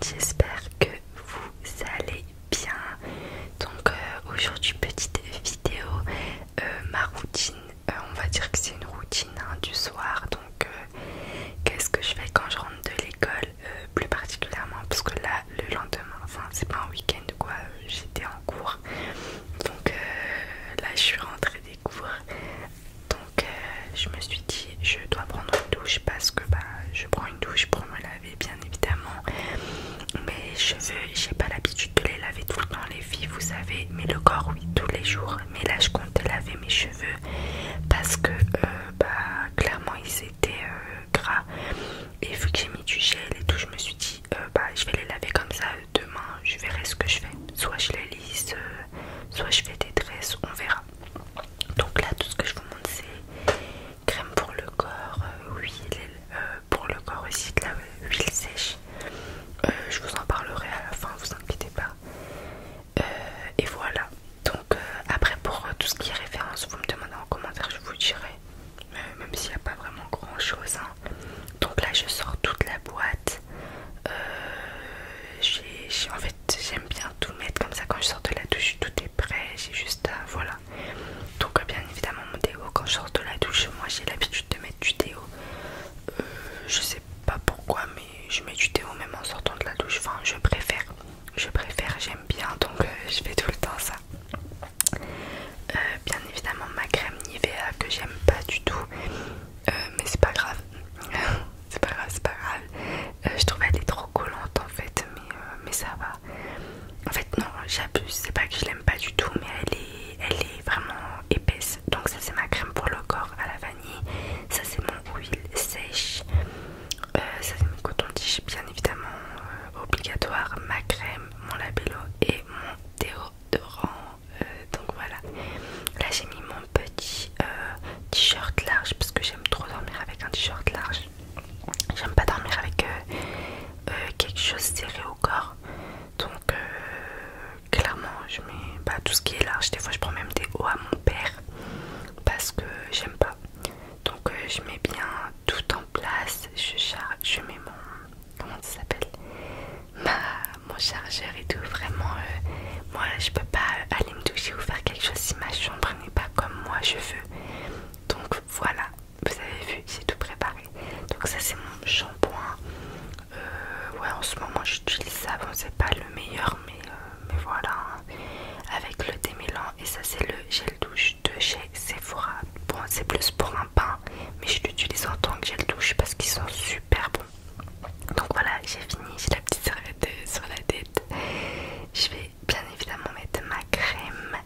j'espère que vous allez bien. Donc aujourd'hui petite vidéo, ma routine, on va dire que c'est une routine hein, du soir. Donc qu'est-ce que je fais quand je rentre de l'école, plus particulièrement parce que là le lendemain, enfin c'est pas un week-end quoi, j'étais en cours. Donc là je suis rentrée des cours. Donc je me suis dit je dois prendre une douche parce que je prends une douche pour me laver bien évidemment. Mes cheveux, j'ai pas l'habitude de les laver tout le temps les filles vous savez, mais le corps oui tous les jours. Mais là je comptais laver mes cheveux parce que clairement ils étaient gras. Et vu que j'ai mis du gel et tout, je me suis dit je vais les laver comme ça demain, je verrai ce que je fais. Soit je les lisse, soit je fais des tresses, on verra. Donc là tout ce que je vous montre c'est crème pour le corps, huile pour le corps aussi, de la huile sèche. Je vous en parlerai à la fin, vous inquiétez pas. Et voilà. Donc après pour tout ce qui est référence, vous me demandez en commentaire, je vous dirai. Même s'il n'y a pas vraiment grand chose. Hein. Donc là je sors toute la boîte. En fait j'aime bien tout mettre comme ça quand je sors de la douche, tout est prêt, j'ai juste à voilà. Donc bien évidemment mon déo, quand je sors de la douche, moi j'ai l'habitude de mettre du déo. Je sais pas pourquoi mais je mets du déo même en sortant de la douche, enfin je préfère, j'aime bien donc je fais tout le temps ça. Bien évidemment ma crème Nivea que j'aime pas du tout, mais c'est pas grave. c'est pas grave, je trouve elle est trop collante en fait, mais ça va. En fait non j'abuse, c'est pas que je l'aime pas du tout, mais elle est vraiment épaisse. Donc ça c'est ma crème pour le corps à la vanille, ça c'est mon huile sèche, ça c'est mon coton-tige bien évidemment obligatoire, ma crème, mon labello et mon déodorant. Donc voilà, là j'ai mis mon petit t-shirt large parce que j'aime trop dormir avec un t-shirt large. J'aime pas dormir avec quelque chose serré au corps. Donc clairement je mets tout ce qui est large. Des fois je prends même des hauts à mon père parce que j'aime pas. Donc je mets bien tout en place. Je mets mon... comment ça s'appelle, mon chargeur et tout. Vraiment moi je peux pas aller me doucher ou faire quelque chose si ma chambre n'est pas comme moi je veux. Donc voilà, vous avez vu, j'ai tout préparé. Donc ça c'est mon shampoing. Ouais en ce moment j'utilise ça, bon c'est pas le meilleur mais voilà hein. Avec le démêlant, et ça c'est le gel douche de chez Sephora. Bon c'est plus pour un bain mais je l'utilise en tant que gel douche parce qu'ils sont super bons. Donc voilà, j'ai fini, j'ai la petite serviette sur la tête. Je vais bien évidemment mettre ma crème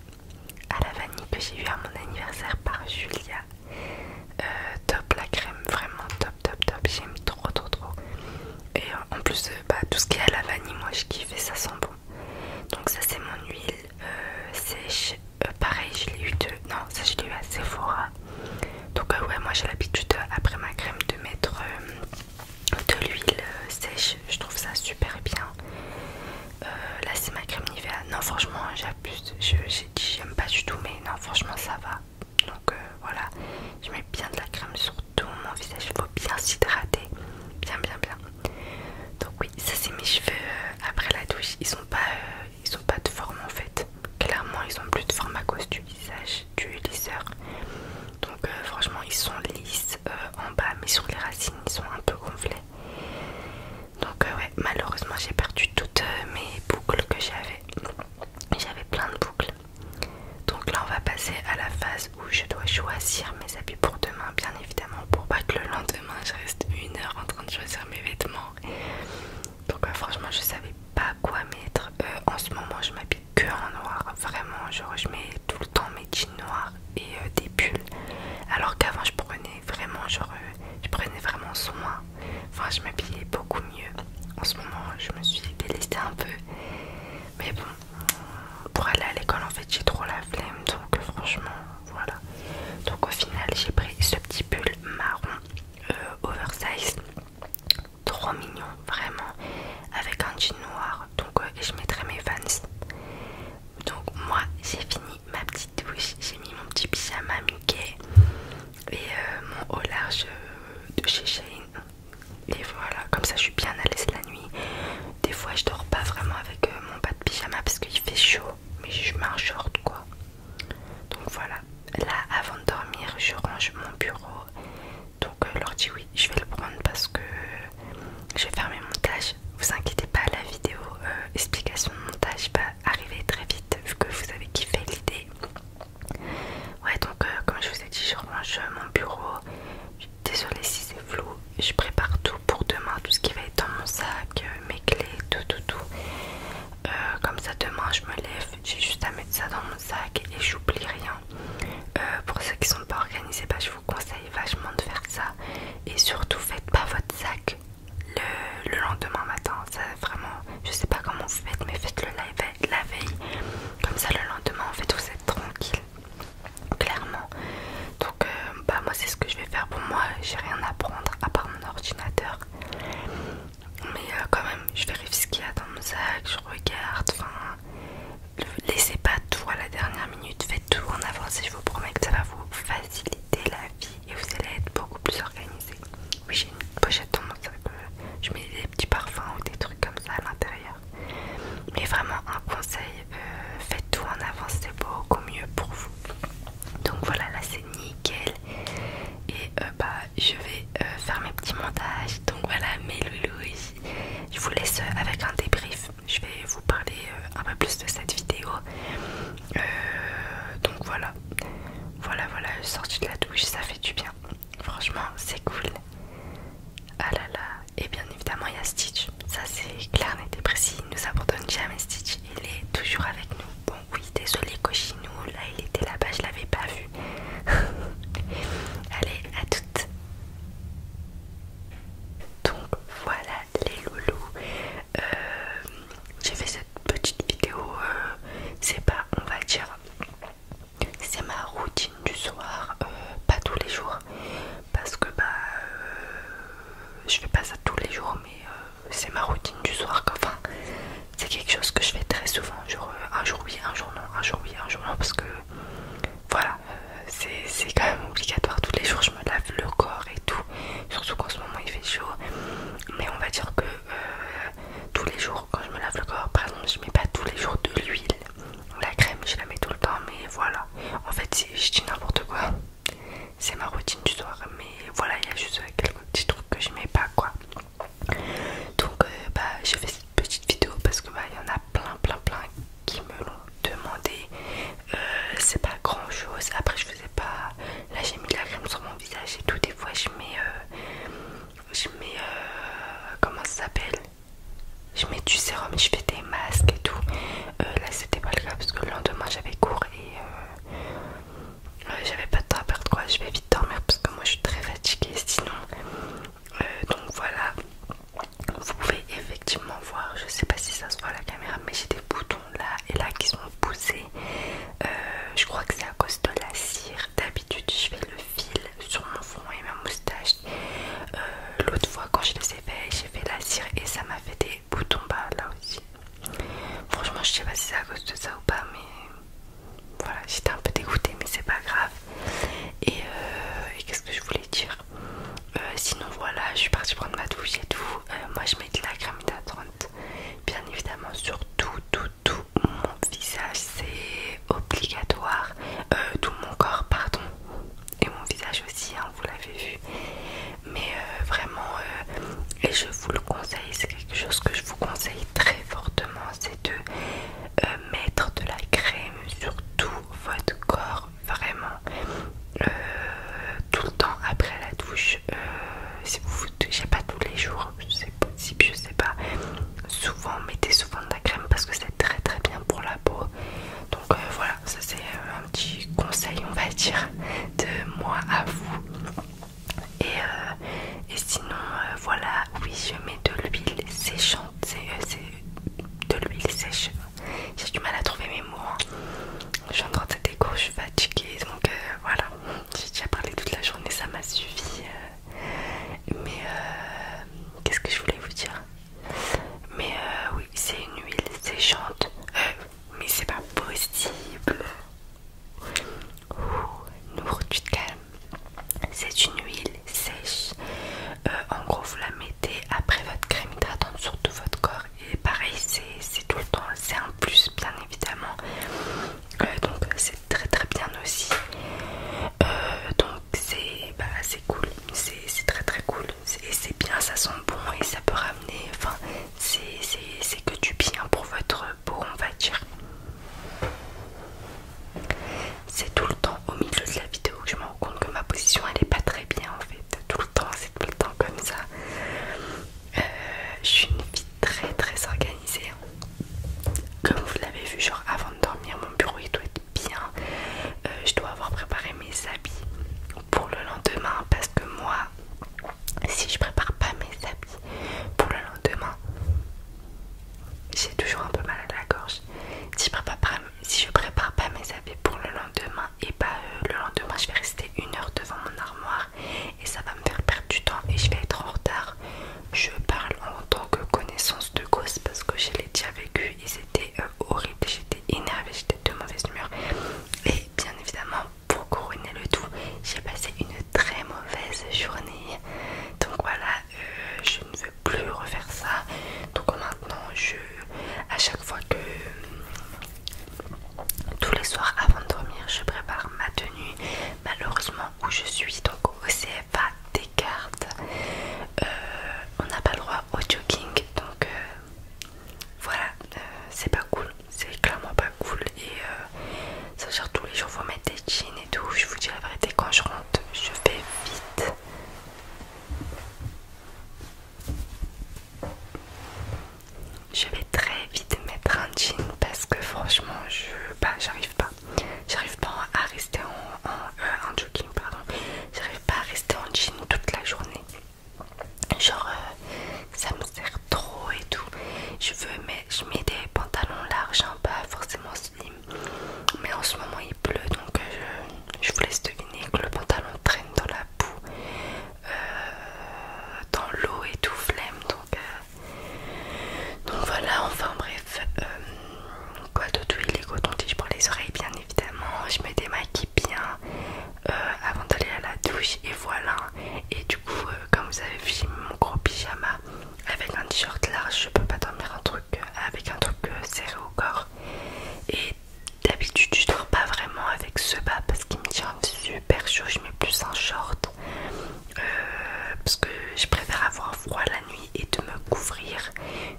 à la vanille que j'ai eu à mon anniversaire par Julia. Top la crème, vraiment top, j'aime trop. Et en plus tout ce qui est à la vanille, moi je kiffe et ça sent bon. Donc ça c'est mon huile sèche, pareil je l'ai eu non ça je l'ai eu à Sephora. Donc ouais moi j'ai l'habitude après ma crème de mettre de l'huile sèche, je trouve ça super bien. Là c'est ma crème Nivea, non franchement j'abuse, j'ai dit j'aime pas du tout mais non franchement ça va. Donc voilà, je mets bien de la crème sur tout mon visage, il faut bien s'hydrater, bien. Donc oui, ça c'est mes cheveux après la douche, ils sont pas de forme en fait. Clairement ils ont plus de forme à cause du visage, du lisseur. Donc franchement ils sont lisses en bas, mais sur les racines ils sont un peu gonflés. Donc ouais, malheureusement j'ai perdu toutes mes boucles que j'avais. J'avais plein de boucles. Donc là on va passer à la phase où je dois choisir mes habits pour demain, bien évidemment, pour pas que le lendemain je reste 1 heure en train de choisir mes vêtements. Donc franchement je savais pas quoi mettre. En ce moment je m'habille que en noir, vraiment, genre je mets tout le temps mes jeans noirs et des pulls. Alors qu'avant je prenais vraiment soin. Enfin je m'habillais beaucoup mieux. En ce moment je me suis délestée un peu. Mais bon, pour aller à l'école en fait j'ai trop la flemme, donc franchement voilà. Donc au final j'ai pris ce petit pull marron oversize, trop mignon vraiment, avec un jean noir. Donc et je mettrai mes Vans. Donc moi j'ai fini ma petite douche, j'ai mis mon petit pyjama Mickey et mon haut large de chez Shein. Et voilà, comme ça je suis bien à l'aise la nuit. Des fois faire mes montages. Vous inquiétez pas, la vidéo explication de montage va arriver très vite vu que vous avez kiffé l'idée. Ouais, donc comme je vous ai dit, je range mon bureau. Désolée si c'est flou. Je prépare tout pour demain, tout ce qui va être dans mon sac, mes clés, tout. Comme ça demain je me lève, j'ai juste à mettre ça dans mon sac et j'oublie rien. Pour ceux qui sont pas organisés, bah, je vous conseille vachement de faire ça. Et surtout faites pas votre sac le lendemain matin. Ça vraiment, je sais pas comment vous faites, mais faites-le la veille. Comme ça le lendemain en fait vous êtes tranquille. Clairement. Donc bah moi c'est ce que je vais faire pour moi. J'ai rien à prendre à part mon ordinateur. Mais quand même je vérifie ce qu'il y a dans mon sac, je regarde, enfin laissez pas tout à la dernière minute, faites tout en avance et je vous promets que ça va vous faciliter la vie et vous allez être beaucoup plus organisé. Oui, j'ai une pochette dans mon sac, je mets des petits parfums ou des trucs comme ça à l'intérieur. Mais vraiment un conseil, faites tout en avance, c'est beaucoup mieux pour vous. Donc voilà, là c'est nickel. Et bah je vais faire mes petits montages. Donc voilà mes loulous, je vous laisse avec un débrief. Je vais vous parler un peu plus de cette vidéo. Donc voilà, sortie de la douche, ça fait du bien. Franchement c'est cool. Ah là là, et bien évidemment il y a Stitch. Ça c'est clair, net et précis, il nous abandonne jamais Stitch. Il est toujours avec nous. Bon oui, désolé Cochinou, là il était là-bas, je l'avais pas vu. Allez, à toutes. Donc voilà les loulous, j'ai fait cette petite vidéo, c'est pas, on va dire, c'est ma routine du soir, pas tous les jours, parce que bah je fais pas ça tous les jours, mais c'est ma routine du soir, enfin c'est quelque chose que je fais très souvent, genre un jour oui, un jour non, un jour oui, un jour non, parce que voilà, c'est quand même obligatoire, tous les jours je me lave le corps et tout, surtout qu'en ce moment il fait chaud, mais on va dire que tous les jours quand je me lave le corps, par exemple je mets pas tous les jours de l'huile, la crème je la mets tout le temps, mais voilà, en fait je dis n'importe quoi, c'est ma routine du soir, mais voilà, il y a juste quelques petits trucs que je mets pas quoi. Donc bah j'ai fait cette petite vidéo parce que bah il y en a plein qui me l'ont demandé. C'est pas grand chose, après je faisais pas, là j'ai mis de la crème sur mon visage et tout, des fois je mets comment ça s'appelle, je mets du sérum, je fais des masques et tout. Là c'était pas le cas parce que le lendemain j'avais cours et j'avais pas de temps à perdre quoi, je vais vite dormir parce que moi je suis très fatiguée sinon. Donc voilà, vous pouvez effectivement voir, je sais pas si ça se voit à la caméra, mais j'ai des boutons là et là qui sont poussés. Je crois que c'est à cause de la cire. D'habitude je fais le fil sur mon front et ma moustache. L'autre fois quand je les ai fait, j'ai fait la cire et ça m'a fait des boutons bas là aussi. je vais très vite mettre un jean parce que franchement j'arrive pas à rester en jogging, pardon. J'arrive pas à rester en jean toute la journée. Genre ça me sert trop et tout. Je mets des pantalons larges, hein, pas forcément slim, mais en ce moment il pleut, donc je vous laisse deviner que le pantalon traîne dans la boue, dans l'eau et tout, flemme, donc voilà. Enfin bref, quoi d'autre? Oui, les cotons-tiges pour les oreilles bien évidemment. Je me démaquille bien avant d'aller à la douche et voilà. Et du coup comme vous avez vu, j'ai mis mon gros pyjama avec un t-shirt large. Je peux pas dormir avec un truc serré au corps. Et d'habitude je dors pas vraiment avec ce bas parce qu'il me tient super chaud. Je mets plus un short parce que je préfère avoir froid la nuit et de me couvrir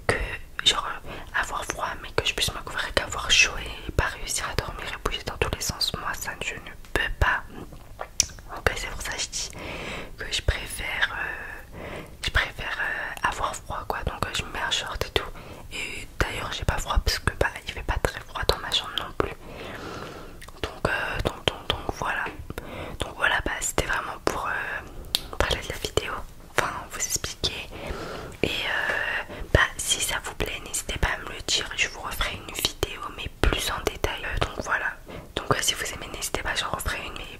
que genre avoir froid mais que je puisse me couvrir qu'avoir chaud et pas réussir à dormir et bouger dans tous les sens. Moi ça je ne peux pas. Donc c'est pour ça que je dis que je préfère avoir froid quoi. Donc je me mets un short et tout. Et d'ailleurs j'ai pas froid parce que bah il fait pas très froid dans ma chambre non plus. Donc voilà. Donc voilà, bah c'était vraiment pour parler de la vidéo, enfin vous expliquer. Et bah si ça vous plaît, n'hésitez pas à me le dire, je vous referai une vidéo mais plus en détail. Donc voilà. Donc si vous aimez, n'hésitez pas, j'en referai une mais